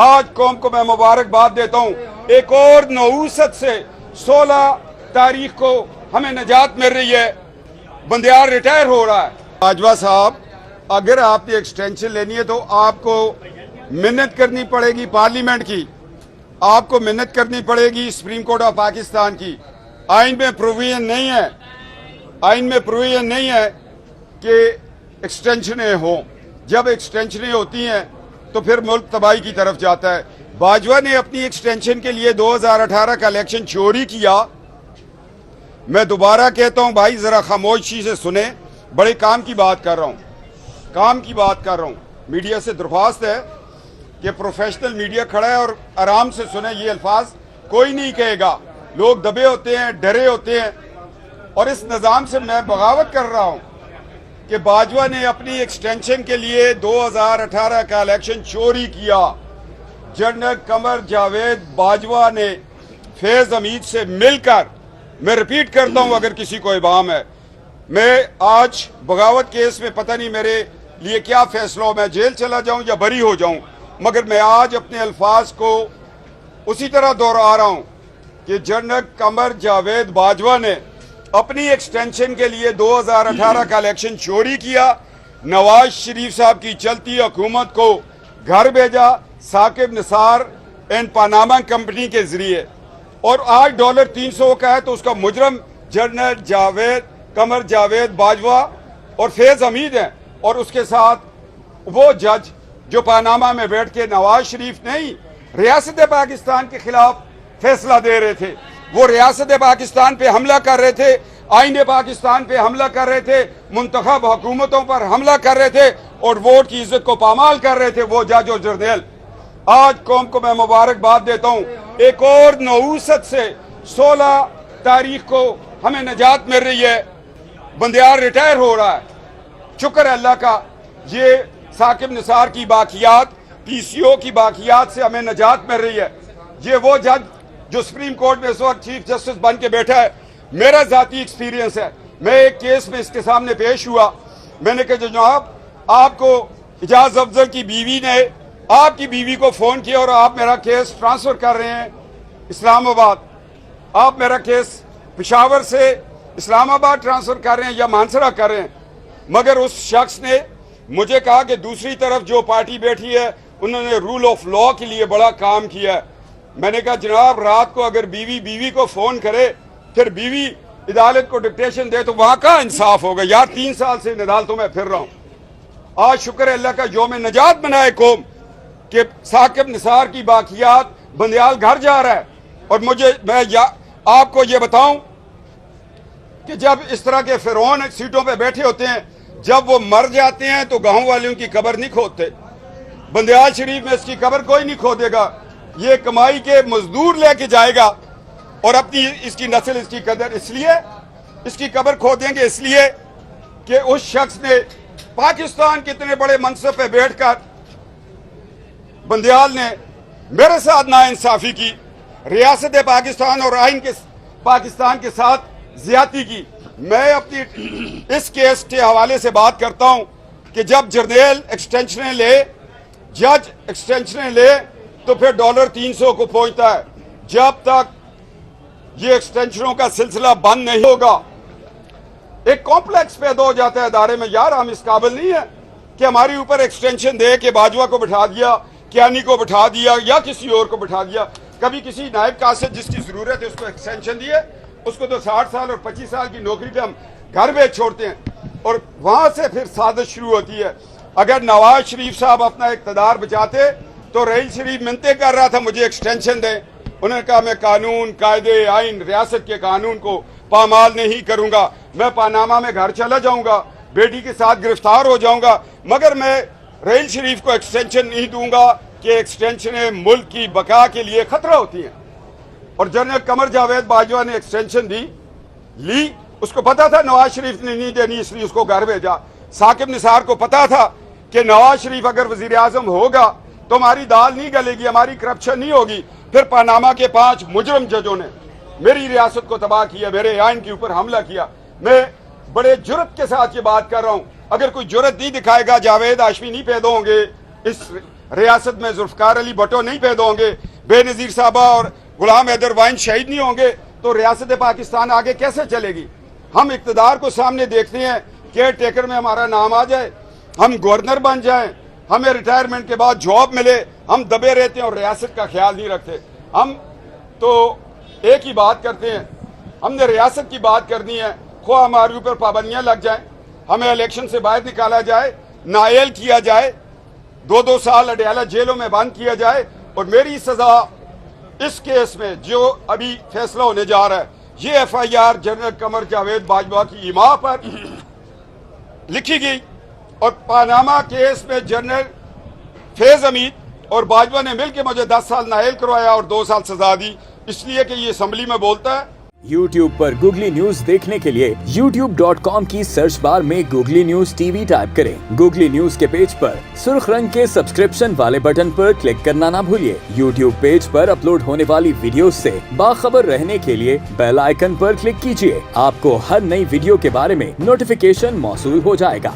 आज कौम को मैं मुबारकबाद देता हूँ। एक और नौसत से 16 तारीख को हमें निजात मिल रही है। बंदियाल रिटायर हो रहा है। बाजवा साहब, अगर आपने एक्सटेंशन लेनी है तो आपको मिन्नत करनी पड़ेगी पार्लियामेंट की, आपको मिन्नत करनी पड़ेगी सुप्रीम कोर्ट ऑफ पाकिस्तान की। आइन में प्रोविजन नहीं है, आइन में प्रोविजन नहीं है कि एक्सटेंशनें हों। जब एक्सटेंशनें होती हैं तो फिर मुल्क तबाही की तरफ जाता है। बाजवा ने अपनी एक्सटेंशन के लिए 2018 का इलेक्शन चोरी किया। मैं दोबारा कहता हूं भाई, जरा खामोशी से सुने। बड़े काम की बात कर रहा हूं, काम की बात कर रहा हूं। मीडिया से दरख्वास्त है कि प्रोफेशनल मीडिया खड़ा है और आराम से सुने। ये अल्फाज कोई नहीं कहेगा। लोग दबे होते हैं, डरे होते हैं, और इस निज़ाम से मैं बगावत कर रहा हूं कि बाजवा ने अपनी एक्सटेंशन के लिए 2018 का इलेक्शन चोरी किया। जनरल कमर जावेद बाजवा ने फैज हमीद से मिलकर, मैं रिपीट करता हूं अगर किसी को इबाम है, मैं आज बगावत केस में पता नहीं मेरे लिए क्या फैसला हो, मैं जेल चला जाऊं या बरी हो जाऊं, मगर मैं आज अपने अल्फाज को उसी तरह दोहरा रहा हूं कि जनरल कमर जावेद बाजवा ने अपनी एक्सटेंशन के लिए 2018 का इलेक्शन चोरी किया। नवाज शरीफ साहब की चलती हुकूमत को घर भेजा साकिब निसार एंड पानामा कंपनी के जरिए, और आज $300 का है तो उसका मुजरम जनरल जावेद कमर जावेद बाजवा और फैज हमीद हैं, और उसके साथ वो जज जो पानामा में बैठ के नवाज शरीफ नहीं रियासत पाकिस्तान के खिलाफ फैसला दे रहे थे। वो रियासत पाकिस्तान पे हमला कर रहे थे, आईने पाकिस्तान पे हमला कर रहे थे, मुंतखब हुकूमतों पर हमला कर रहे थे और वोट की इज्जत को पामाल कर रहे थे वो जज और जर्नैल। आज कौम को मैं मुबारकबाद देता हूँ। एक और नौसत से 16 तारीख को हमें निजात मिल रही है। बंदियाल रिटायर हो रहा है। शुक्र है अल्लाह का। ये साकिब निसार की बाकियात, PCO की बाकियात से हमें निजात मिल रही है। ये वो जज जो सुप्रीम कोर्ट में इस वक्त चीफ जस्टिस बन के बैठा है। मेरा जाती एक्सपीरियंस है, मैं एक केस में इसके सामने पेश हुआ। मैंने कहा जनाब, आपको इजाज अफजल की बीवी ने आपकी बीवी को फोन किया और आप मेरा केस ट्रांसफर कर रहे हैं इस्लामाबाद, आप मेरा केस पेशावर से इस्लामाबाद ट्रांसफर कर रहे हैं या मानसरा कर रहे हैं। मगर उस शख्स ने मुझे कहा कि दूसरी तरफ जो पार्टी बैठी है उन्होंने रूल ऑफ लॉ के लिए बड़ा काम किया है। मैंने कहा जनाब, रात को अगर बीवी को फोन करे फिर बीवी अदालत को डिक्टेशन दे तो वहां का इंसाफ होगा यार। 3 साल से अदालतों में फिर रहा हूं। आज शुक्र है अल्लाह का यौम नजात बनाए कौम कि साकिब निसार की बाकियात बंदियाल घर जा रहा है। और मैं आपको ये बताऊं कि जब इस तरह के फिरौन सीटों पे बैठे होते हैं, जब वो मर जाते हैं तो गांव वालों की कब्र नहीं खोदते। बंदियाल शरीफ में इसकी कब्र कोई नहीं खोदेगा। ये कमाई के मजदूर लेके जाएगा और अपनी इसकी नस्ल, इसकी कदर, इसलिए इसकी कब्र खोदेंगे इसलिए कि उस शख्स ने पाकिस्तान के इतने बड़े मनसब पे बैठकर बंदियाल ने मेरे साथ नाइंसाफी की, रियासत पाकिस्तान और आइन के पाकिस्तान के साथ ज्यादती की। मैं अपनी इस केस के हवाले से बात करता हूं कि जब जर्नैल एक्सटेंशनें ले, जज एक्सटेंशनें ले तो फिर $300 को पहुंचता है। जब तक ये एक्सटेंशनों का सिलसिला बंद नहीं होगा, एक कॉम्प्लेक्स पैदा हो जाता है इदारे में। यार, हम इस काबिल नहीं है कि हमारे ऊपर एक्सटेंशन दे के बाजवा को बिठा दिया, कियानी को बिठा दिया या किसी और को बिठा दिया। कभी किसी नायब कासिद जिसकी जरूरत है उसको एक्सटेंशन दिए, उसको तो 60 साल और 25 साल की नौकरी पे हम घर भेज छोड़ते हैं और वहां से फिर साजिश शुरू होती है। अगर नवाज शरीफ साहब अपना इक़्तिदार बचाते तो रहील शरीफ मिन्नतें कर रहा था मुझे एक्सटेंशन दें। उन्होंने कहा मैं कानून, कायदे, आइन, रियासत के कानून को पामाल नहीं करूंगा, मैं पानामा में घर चला जाऊंगा, बेटी के साथ गिरफ्तार हो जाऊंगा, मगर मैं रहील शरीफ को एक्सटेंशन नहीं दूंगा कि एक्सटेंशनें मुल्क की बका के लिए खतरा होती हैं। और जनरल कमर जावेद बाजवा ने एक्सटेंशन ली। उसको पता था नवाज शरीफ ने नहीं देनी, इसलिए उसको घर भेजा। साकिब निसार को पता था कि नवाज शरीफ अगर वजीर आजम होगा तो हमारी दाल नहीं गलेगी, हमारी करप्शन नहीं होगी। फिर पानामा के 5 मुजरम जजों ने मेरी रियासत को तबाह किया, मेरे आइन के ऊपर हमला किया। मैं बड़े जुर्रत के साथ ये बात कर रहा हूं। अगर कोई जुर्रत नहीं दिखाएगा, जावेद हाशमी नहीं पैदा होंगे इस रियासत में जुल्फकार अली भुट्टो नहीं पैदा होंगे, बेनज़ीर साहबा और गुलाम हैदर वाइन शहीद नहीं होंगे, तो रियासत पाकिस्तान आगे कैसे चलेगी। हम इक़्तिदार को सामने देखते हैं, केयर टेकर में हमारा नाम आ जाए, हम गवर्नर बन जाएं, हमें रिटायरमेंट के बाद जॉब मिले, हम दबे रहते हैं और रियासत का ख्याल नहीं रखते। हम तो एक ही बात करते हैं, हमने रियासत की बात करनी है, ख्वाह हमारे ऊपर पाबंदियां लग जाएं, हमें इलेक्शन से बाहर निकाला जाए, नायल किया जाए, 2-2 साल अडयाला जेलों में बंद किया जाए, और मेरी सजा इस केस में जो अभी फैसला होने जा रहा है, ये FIR जनरल कमर जावेद बाजवा की इमाम पर लिखी गई, और पानामा केस में जनरल फैज हमीद और बाजवा ने मिलकर मुझे 10 साल नायल करवाया और 2 साल सजा दी, इसलिए कि ये असम्बली में बोलता है। YouTube पर गूगली न्यूज देखने के लिए youtube.com की सर्च बार में गूगली न्यूज TV टाइप करें। गूगली न्यूज के पेज पर सुर्ख रंग के सब्सक्रिप्शन वाले बटन पर क्लिक करना ना भूलिए। YouTube पेज पर अपलोड होने वाली वीडियोस से बाखबर रहने के लिए बेल आइकन पर क्लिक कीजिए। आपको हर नई वीडियो के बारे में नोटिफिकेशन मौसूल हो जाएगा।